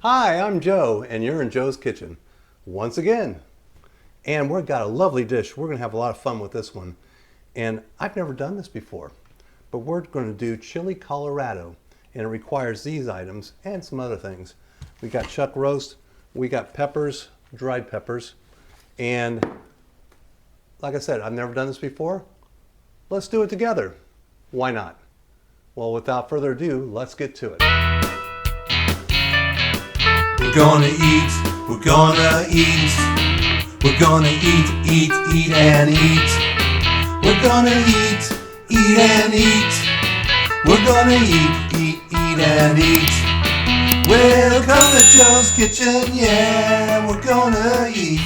Hi, I'm Joe, and you're in Joe's Kitchen once again. And we've got a lovely dish. We're going to have a lot of fun with this one. And I've never done this before, but we're going to do chili Colorado, and it requires these items and some other things. We got chuck roast, we got peppers, dried peppers, and like I said, I've never done this before. Let's do it together. Why not? Well, without further ado, let's get to it. We're gonna eat, we're gonna eat, we're gonna eat and eat. We're gonna eat and eat, we're gonna eat and eat. Welcome to Joe's Kitchen, yeah, we're gonna eat.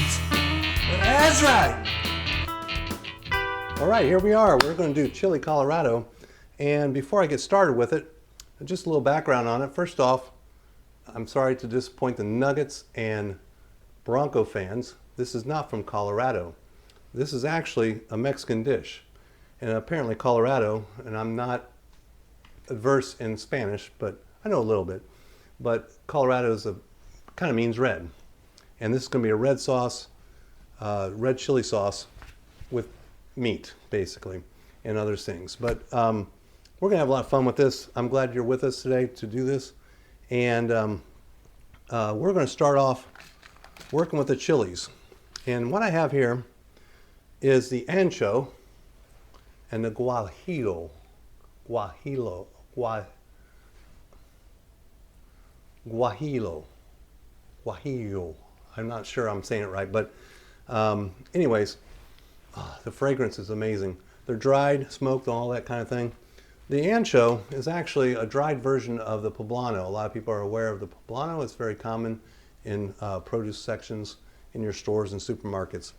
That's right. All right, here we are. We're going to do chili Colorado. And before I get started with it, just a little background on it. First off, I'm sorry to disappoint the Nuggets and Bronco fans. This is not from Colorado. This is actually a Mexican dish. And apparently Colorado, and I'm not adverse in Spanish, but I know a little bit. But Colorado is kind of means red. And this is going to be a red sauce, red chili sauce with meat, basically, and other things. But we're going to have a lot of fun with this. I'm glad you're with us today to do this. And we're going to start off working with the chilies. And what I have here is the ancho and the guajillo. Guajillo. I'm not sure I'm saying it right, but anyways, the fragrance is amazing. They're dried, smoked, all that kind of thing. The ancho is actually a dried version of the poblano. A lot of people are aware of the poblano. It's very common in produce sections in your stores and supermarkets.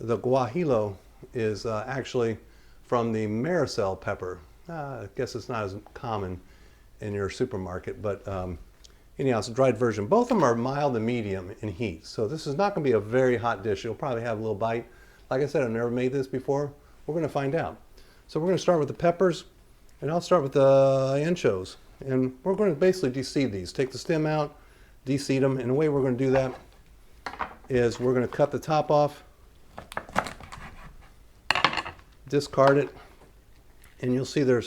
The guajillo is actually from the maricel pepper. I guess it's not as common in your supermarket, but anyhow, it's a dried version. Both of them are mild and medium in heat. So this is not going to be a very hot dish. You'll probably have a little bite. Like I said, I've never made this before. We're going to find out. So we're going to start with the peppers. And I'll start with the anchos. And we're going to basically de-seed these. Take the stem out, de-seed them. And the way we're going to do that is we're going to cut the top off, discard it, and you'll see you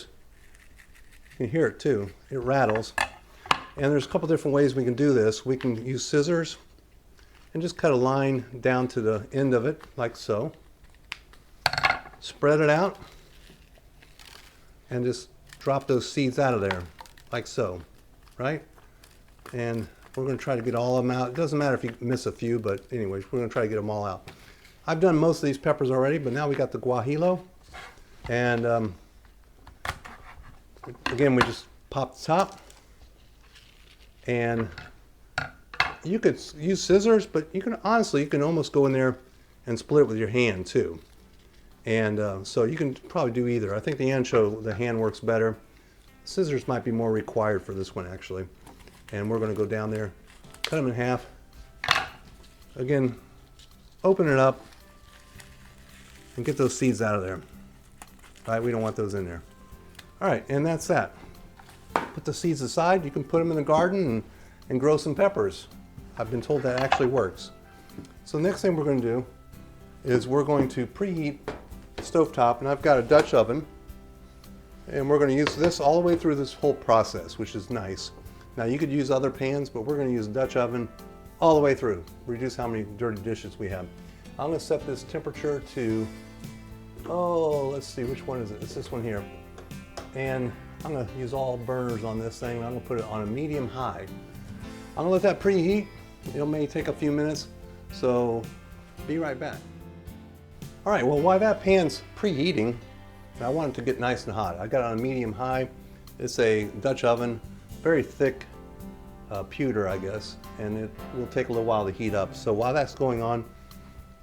can hear it too. It rattles. And there's a couple different ways we can do this. We can use scissors and just cut a line down to the end of it, like so. Spread it out. And just drop those seeds out of there, like so, right? And we're going to try to get all of them out. It doesn't matter if you miss a few, but anyways, we're going to try to get them all out. I've done most of these peppers already, but now we got the guajillo. And again, we just pop the top. And you could use scissors, but you can honestly, you can almost go in there and split it with your hand too. And so you can probably do either. I think the ancho, the hand works better. Scissors might be more required for this one actually. And we're going to go down there, cut them in half. Again, open it up and get those seeds out of there. All right, we don't want those in there. All right, and that's that. Put the seeds aside. You can put them in the garden and grow some peppers. I've been told that actually works. So the next thing we're going to do is we're going to preheat stovetop, and I've got a Dutch oven, and we're going to use this all the way through this whole process, which is nice. Now you could use other pans, but we're going to use a Dutch oven all the way through. Reduce how many dirty dishes we have. I'm going to set this temperature to, let's see, which one is it? It's this one here. And I'm going to use all burners on this thing. I'm going to put it on a medium high. I'm going to let that preheat. It may take a few minutes, so be right back. All right, well, while that pan's preheating, I want it to get nice and hot. I got it on a medium high. It's a Dutch oven, very thick pewter, I guess, and it will take a little while to heat up. So while that's going on,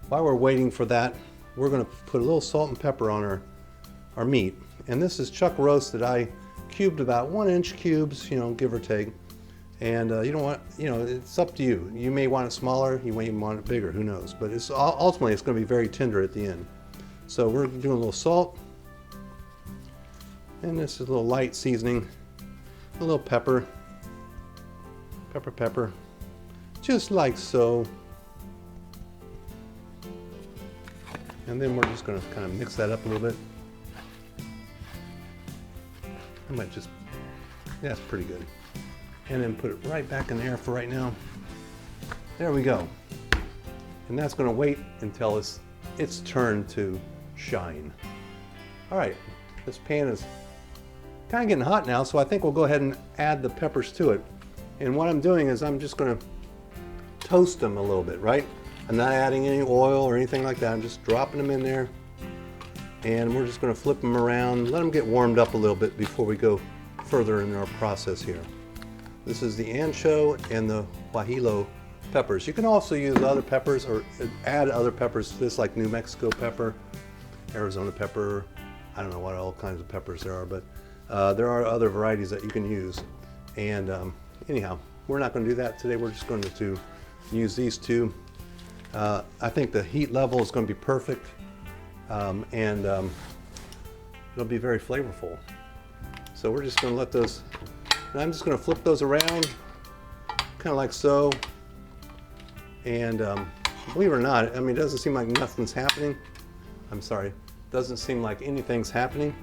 while we're waiting for that, we're going to put a little salt and pepper on our meat. And this is chuck roast that I cubed about 1-inch cubes, give or take. And you don't want, it's up to you. You may want it smaller, you may even want it bigger, who knows. But ultimately it's going to be very tender at the end. So we're doing a little salt. And this is a little light seasoning. A little pepper. Pepper, pepper. Just like so. And then we're just going to kind of mix that up a little bit. I might just, yeah, that's pretty good. And then put it right back in there for right now. There we go. And that's going to wait until it's turned to shine. All right, this pan is kind of getting hot now, so I think we'll go ahead and add the peppers to it. And what I'm doing is I'm just going to toast them a little bit, right? I'm not adding any oil or anything like that. I'm just dropping them in there. And we're just going to flip them around, let them get warmed up a little bit before we go further in our process here. This is the ancho and the Guajillo peppers. You can also use other peppers or add other peppers to this, like New Mexico pepper, Arizona pepper. I don't know what all kinds of peppers there are, but there are other varieties that you can use. And anyhow, we're not going to do that today. We're just going to use these two. I think the heat level is going to be perfect, and it'll be very flavorful. So we're just going to let those, and I'm just going to flip those around, kind of like so. And believe it or not, I mean, it doesn't seem like nothing's happening. I'm sorry, doesn't seem like anything's happening,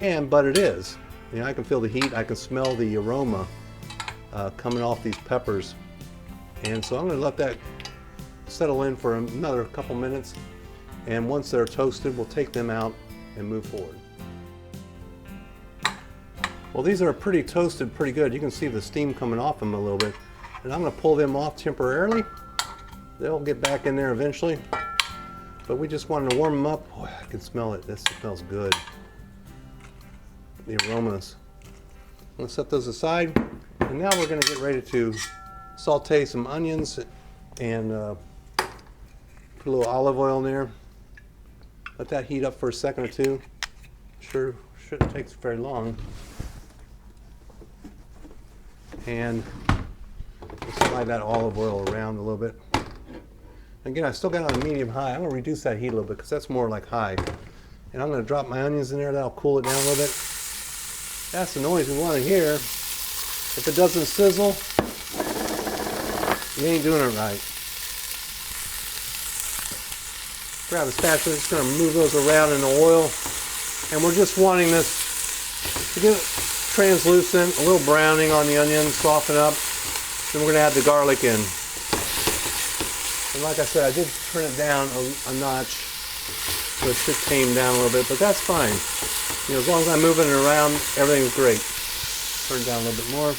but it is. You know, I can feel the heat, I can smell the aroma coming off these peppers. And so I'm going to let that settle in for another couple minutes. And once they're toasted, we'll take them out and move forward. Well, these are pretty toasted, pretty good. You can see the steam coming off them a little bit. And I'm going to pull them off temporarily. They'll get back in there eventually. But we just wanted to warm them up. Boy, I can smell it. This smells good. The aromas. I'm going to set those aside. And now we're going to get ready to saute some onions and put a little olive oil in there. Let that heat up for a second or two. Sure, shouldn't take very long. And slide that olive oil around a little bit. Again, I still got it on medium high. I'm going to reduce that heat a little bit because that's more like high. And I'm going to drop my onions in there. That'll cool it down a little bit. That's the noise we want to hear. If it doesn't sizzle, you ain't doing it right. Grab a spatula, just going to move those around in the oil. And we're just wanting this to get translucent, a little browning on the onion, soften up. Then we're going to add the garlic in. And like I said, I did turn it down a notch, so it should tame down a little bit, but that's fine. You know, as long as I'm moving it around, everything's great. Turn it down a little bit more.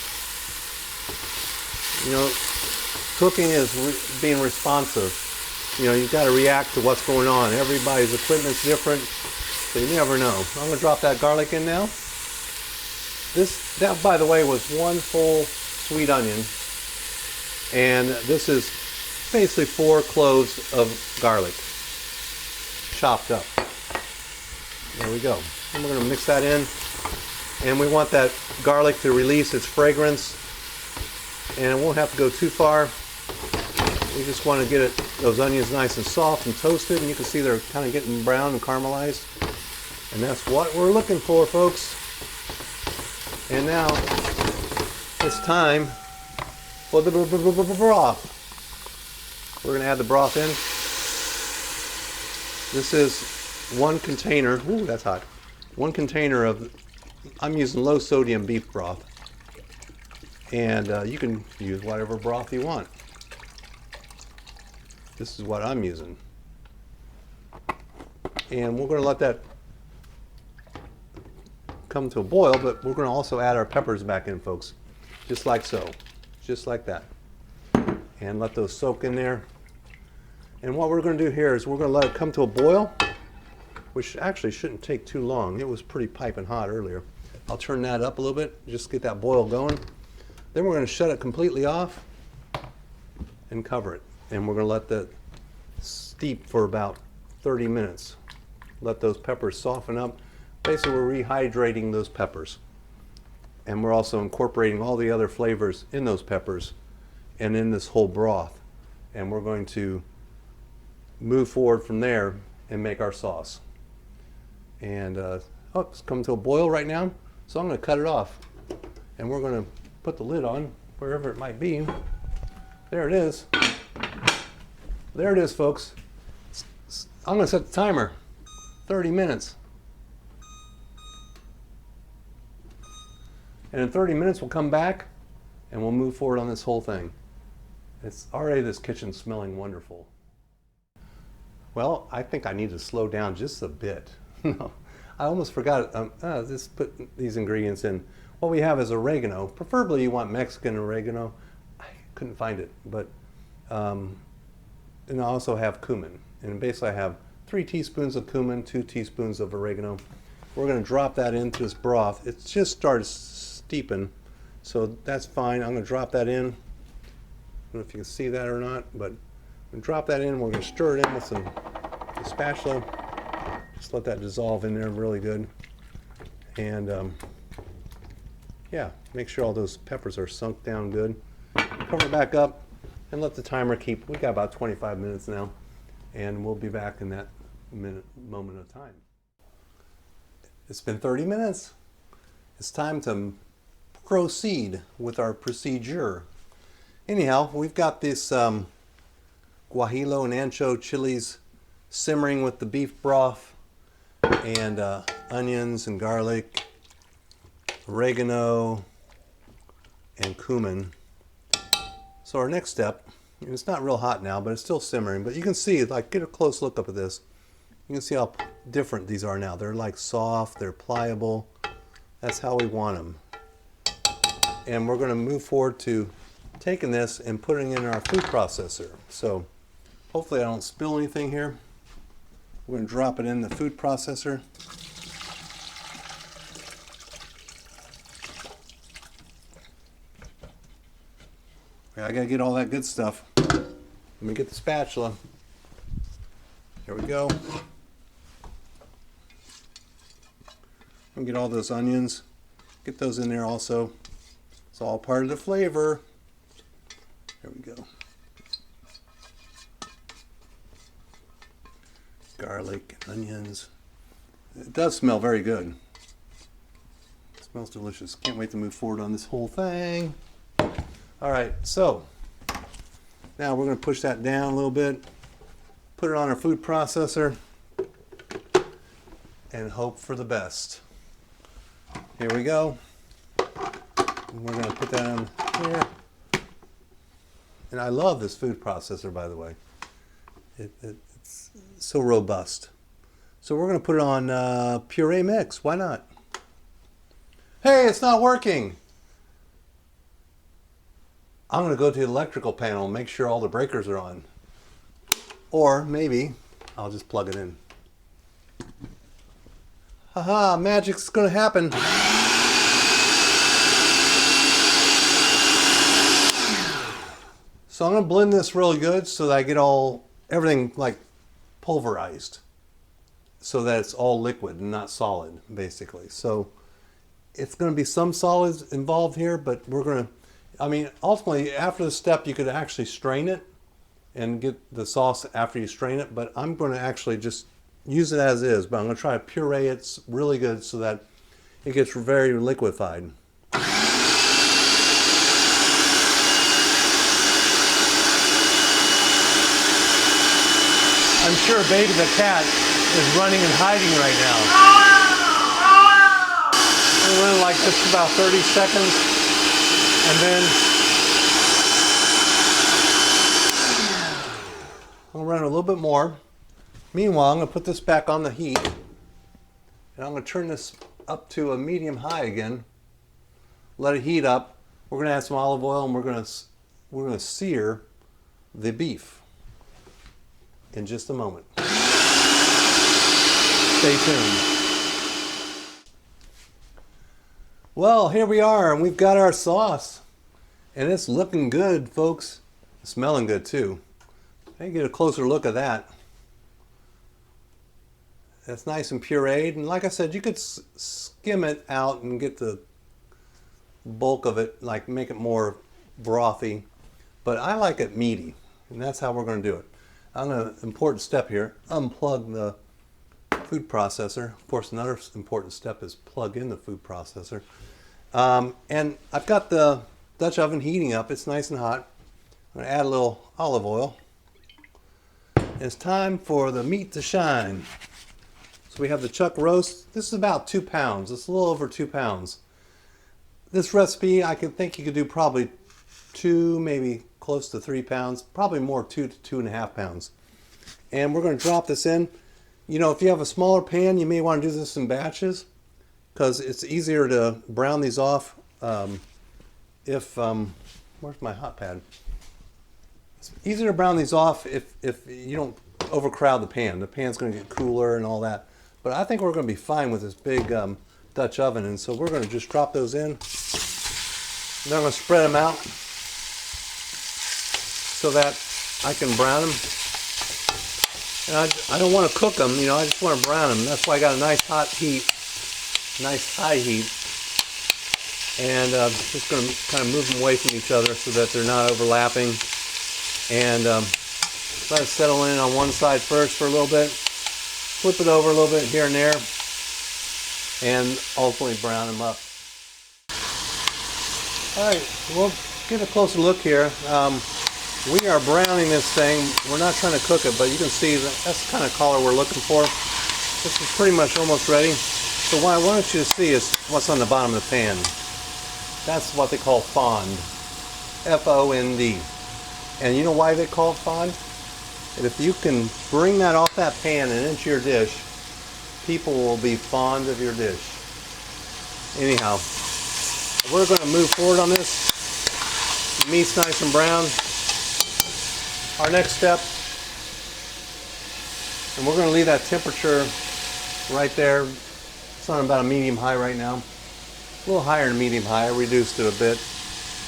You know, cooking is being responsive. You know, you've got to react to what's going on. Everybody's equipment's different, so you never know. I'm going to drop that garlic in now. That, by the way, was one full sweet onion, and this is basically 4 cloves of garlic, chopped up. There we go. And we're going to mix that in, and we want that garlic to release its fragrance, and it won't have to go too far. We just want to get those onions nice and soft and toasted, and you can see they're kind of getting brown and caramelized, and that's what we're looking for, folks. And now it's time for the broth. We're going to add the broth in. This is 1 container. Ooh, that's hot. 1 container of, I'm using low sodium beef broth. And you can use whatever broth you want. This is what I'm using. And we're going to let that come to a boil, but we're going to also add our peppers back in, folks. Just like so. Just like that. And let those soak in there. And what we're going to do here is we're going to let it come to a boil, which actually shouldn't take too long. It was pretty piping hot earlier. I'll turn that up a little bit, just get that boil going. Then we're going to shut it completely off and cover it. And we're going to let that steep for about 30 minutes. Let those peppers soften up. Basically, we're rehydrating those peppers. And we're also incorporating all the other flavors in those peppers and in this whole broth. And we're going to move forward from there and make our sauce. And it's come to a boil right now, so I'm going to cut it off. And we're going to put the lid on wherever it might be. There it is. There it is, folks. I'm going to set the timer. 30 minutes. And in 30 minutes, we'll come back and we'll move forward on this whole thing. It's already, this kitchen smelling wonderful. Well, I think I need to slow down just a bit. No, I almost forgot. Just put these ingredients in. What we have is oregano. Preferably you want Mexican oregano. I couldn't find it, but and I also have cumin. And basically I have 3 teaspoons of cumin, 2 teaspoons of oregano. We're going to drop that into this broth. It just started steeping, so that's fine. I'm going to drop that in. I don't know if you can see that or not, but I'm going to drop that in. We're going to stir it in with a spatula. Just let that dissolve in there really good. And yeah, make sure all those peppers are sunk down good. Cover it back up and let the timer keep. We got about 25 minutes now, and we'll be back in that moment of time. It's been 30 minutes. It's time to proceed with our procedure. Anyhow, we've got this Guajillo and ancho chilies simmering with the beef broth, and onions and garlic, oregano, and cumin. So our next step, and it's not real hot now, but it's still simmering, but you can see, like, get a close look up at this. You can see how different these are now. They're like soft, they're pliable. That's how we want them. And we're going to move forward to taking this and putting it in our food processor. So hopefully I don't spill anything here. We're going to drop it in the food processor. I got to get all that good stuff. Let me get the spatula. There we go. And get all those onions. Get those in there also. It's all part of the flavor. There we go. Garlic and onions. It does smell very good. It smells delicious. Can't wait to move forward on this whole thing. All right, so now we're going to push that down a little bit, put it on our food processor, and hope for the best. Here we go. And we're going to put that on here. And I love this food processor, by the way. It's so robust. So we're going to put it on puree mix. Why not? Hey, it's not working. I'm going to go to the electrical panel and make sure all the breakers are on. Or maybe I'll just plug it in. Haha, magic's going to happen. So I'm going to blend this really good so that I get everything like pulverized, so that it's all liquid and not solid, basically. So it's going to be some solids involved here, but we're going to, ultimately, after the step, you could actually strain it and get the sauce after you strain it, but I'm going to actually just use it as is, but I'm going to try to puree it really good so that it gets very liquefied. I'm sure Baby the cat is running and hiding right now. We'll run like just about 30 seconds, and then I'll run a little bit more. Meanwhile, I'm going to put this back on the heat, and I'm going to turn this up to a medium high again. Let it heat up. We're going to add some olive oil, and we're going to sear the beef in just a moment. Stay tuned. Well, here we are, and we've got our sauce, and it's looking good, folks. It's smelling good too. Let me get a closer look at that. That's nice and pureed, and like I said, you could skim it out and get the bulk of it, like make it more brothy, but I like it meaty, and that's how we're going to do it. I'm going to, important step here, unplug the food processor. Of course, another important step is plug in the food processor. And I've got the Dutch oven heating up. It's nice and hot. I'm going to add a little olive oil. It's time for the meat to shine. So we have the chuck roast. This is about 2 pounds. It's a little over 2 pounds. This recipe, I think you could do probably 2, maybe close to 3 pounds. Probably more, 2 to 2.5 pounds. And we're going to drop this in. You know, if you have a smaller pan, you may want to do this in batches because it's easier to brown these off. Where's my hot pad? It's easier to brown these off if you don't overcrowd the pan. The pan's going to get cooler and all that. But I think we're going to be fine with this big Dutch oven. And so we're going to just drop those in. And then I'm going to spread them out so that I can brown them. And I don't want to cook them, you know, I just want to brown them. That's why I got a nice hot heat, nice high heat. And just going to kind of move them away from each other so that they're not overlapping. And let it settle in on one side first for a little bit. Flip it over a little bit here and there. And ultimately brown them up. Alright, we'll get a closer look here. We are browning this thing. We're not trying to cook it, but you can see that's the kind of color we're looking for. This is pretty much almost ready. So what I want you to see is what's on the bottom of the pan. That's what they call fond. F-O-N-D. And you know why they call it fond? And if you can bring that off that pan and into your dish, people will be fond of your dish. Anyhow, we're going to move forward on this. The meat's nice and brown. Our next step, and we're going to leave that temperature right there. It's on about a medium high right now. A little higher than medium high. I reduced it a bit.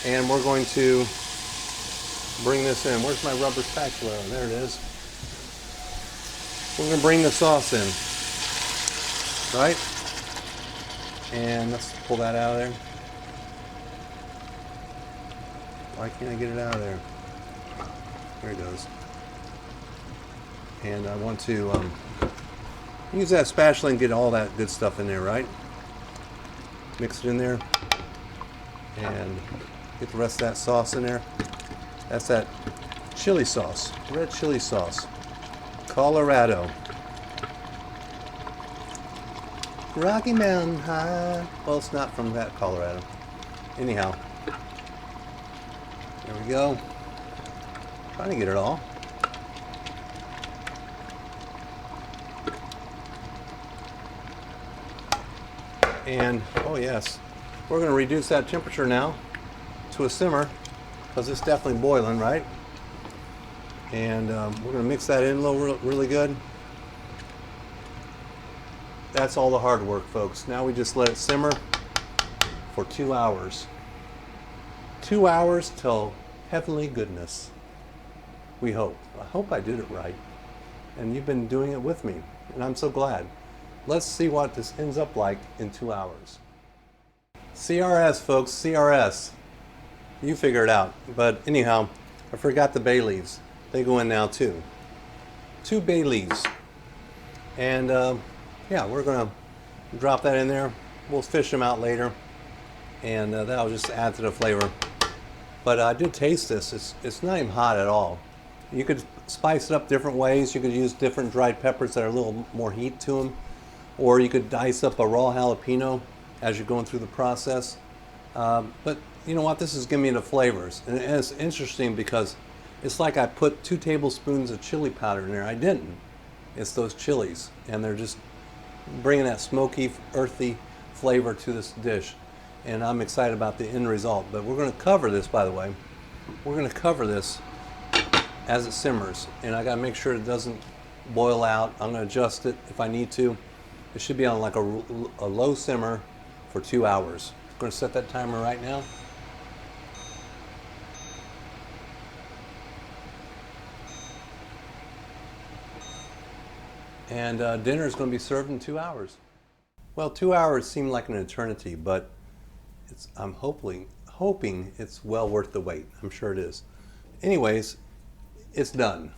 And we're going to bring this in. Where's my rubber spatula? There it is. We're going to bring the sauce in. Right? And let's pull that out of there. Why can't I get it out of there? There it goes. And I want to use that spatula and get all that good stuff in there, right? Mix it in there. And get the rest of that sauce in there. That's that chili sauce, red chili sauce. Colorado. Rocky Mountain High. Well, it's not from that Colorado. Anyhow. There we go. Trying to get it all. And, oh yes, we're going to reduce that temperature now to a simmer because it's definitely boiling, right? And we're going to mix that in a little really good. That's all the hard work, folks. Now we just let it simmer for 2 hours. 2 hours till heavenly goodness. We hope. I hope I did it right. And you've been doing it with me. And I'm so glad. Let's see what this ends up like in 2 hours. CRS, folks. CRS. You figure it out. But anyhow, I forgot the bay leaves. They go in now too. 2 bay leaves. And yeah, we're going to drop that in there. We'll fish them out later. And that'll just add to the flavor. But I did taste this. It's not even hot at all. You could spice it up different ways. You could use different dried peppers that are a little more heat to them. Or you could dice up a raw jalapeno as you're going through the process. But you know what? This is giving me the flavors. And it's interesting because it's like I put 2 tablespoons of chili powder in there. I didn't. It's those chilies. And they're just bringing that smoky, earthy flavor to this dish. And I'm excited about the end result. But we're going to cover this, by the way. We're going to cover this as it simmers. And I got to make sure it doesn't boil out. I'm going to adjust it if I need to. It should be on like a low simmer for 2 hours. I'm going to set that timer right now. And dinner is going to be served in 2 hours. Well, 2 hours seem like an eternity, but I'm hoping it's well worth the wait. I'm sure it is. Anyways, it's done.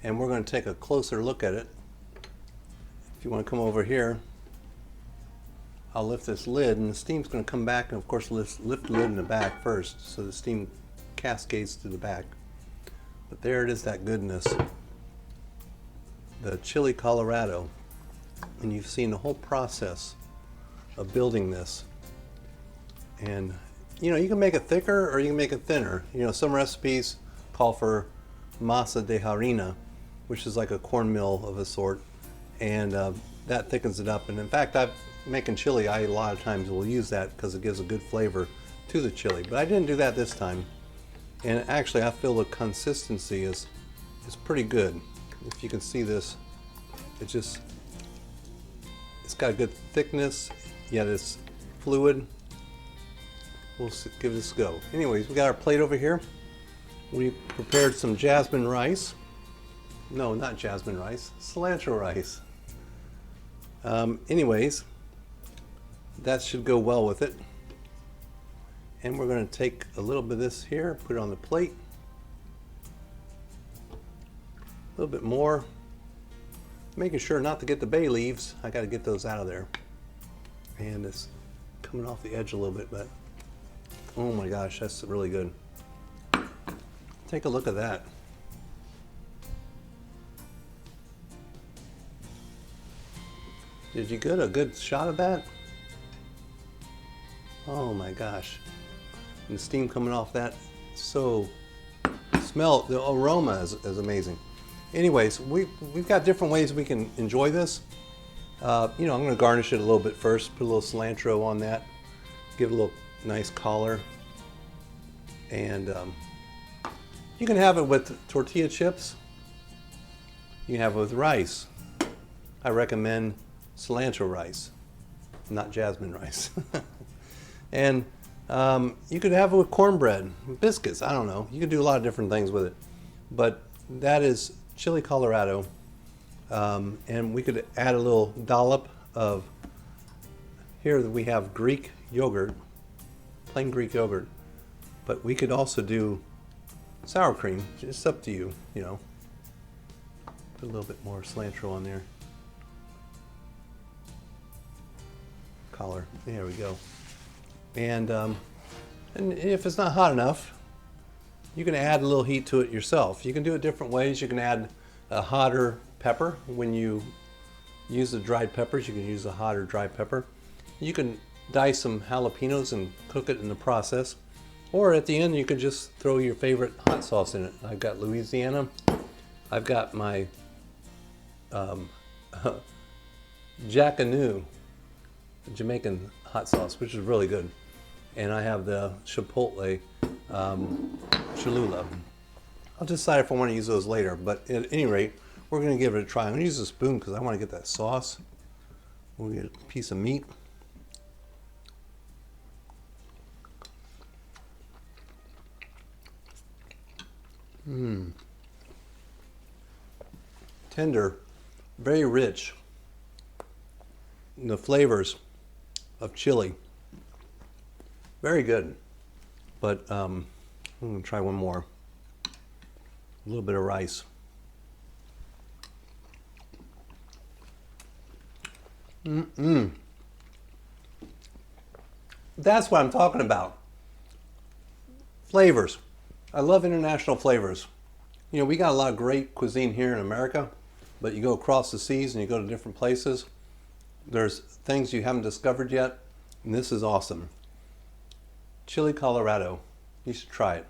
And we're going to take a closer look at it. If you want to come over here, I'll lift this lid, and the steam's going to come back, and of course lift the lid in the back first, so the steam cascades to the back. But there it is, that goodness. The chili Colorado. And you've seen the whole process of building this. And you know, you can make it thicker or you can make it thinner. You know, some recipes call for masa de harina, which is like a cornmeal of a sort, and that thickens it up. And in fact, making chili, I a lot of times will use that because it gives a good flavor to the chili. But I didn't do that this time. And actually, I feel the consistency is pretty good. If you can see this, it's got a good thickness, yet it's fluid. We'll give this a go. Anyways, we got our plate over here. We prepared some jasmine rice. No, not jasmine rice, cilantro rice. Anyways, that should go well with it. And we're going to take a little bit of this here, put it on the plate. A little bit more. Making sure not to get the bay leaves. I got to get those out of there. And it's coming off the edge a little bit, but oh my gosh, that's really good. Take a look at that. Did you get a good shot of that? Oh my gosh. And the steam coming off that, so the aroma is amazing. Anyways, we've got different ways we can enjoy this. You know, I'm going to garnish it a little bit first, put a little cilantro on that, give it a little nice color. And you can have it with tortilla chips. You can have it with rice. I recommend cilantro rice, not jasmine rice. And you could have it with cornbread, biscuits, I don't know. You can do a lot of different things with it. But that is chili Colorado. And we could add a little dollop of, here we have Greek yogurt, plain Greek yogurt. But we could also do sour cream. It's up to you, you know. Put a little bit more cilantro on there. Collar, there we go. And if it's not hot enough, you can add a little heat to it yourself. You can do it different ways. You can add a hotter pepper. When you use the dried peppers, you can use a hotter dry pepper. You can dice some jalapenos and cook it in the process. Or at the end, you can just throw your favorite hot sauce in it. I've got Louisiana. I've got my Jackanu, Jamaican hot sauce, which is really good. And I have the Chipotle Cholula. I'll decide if I want to use those later, but at any rate, we're going to give it a try. I'm going to use a spoon because I want to get that sauce. We'll get a piece of meat. Tender, very rich in the flavors of chili. Very good. But I'm going to try one more. A little bit of rice. That's what I'm talking about. Flavors. I love international flavors. You know, we got a lot of great cuisine here in America, but you go across the seas and you go to different places, there's things you haven't discovered yet, and this is awesome. Chili Colorado. You should try it.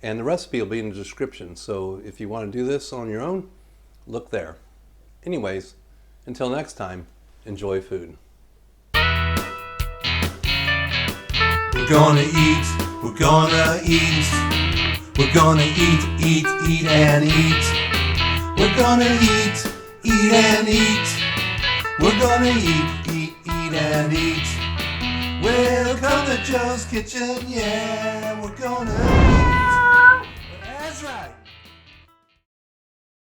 And the recipe will be in the description, so if you want to do this on your own, look there. Anyways, until next time, enjoy food. We're gonna eat, we're gonna eat. We're gonna eat and eat. We're gonna eat and eat. We're gonna eat and eat. Welcome to Joe's Kitchen, yeah, we're gonna eat. That's right.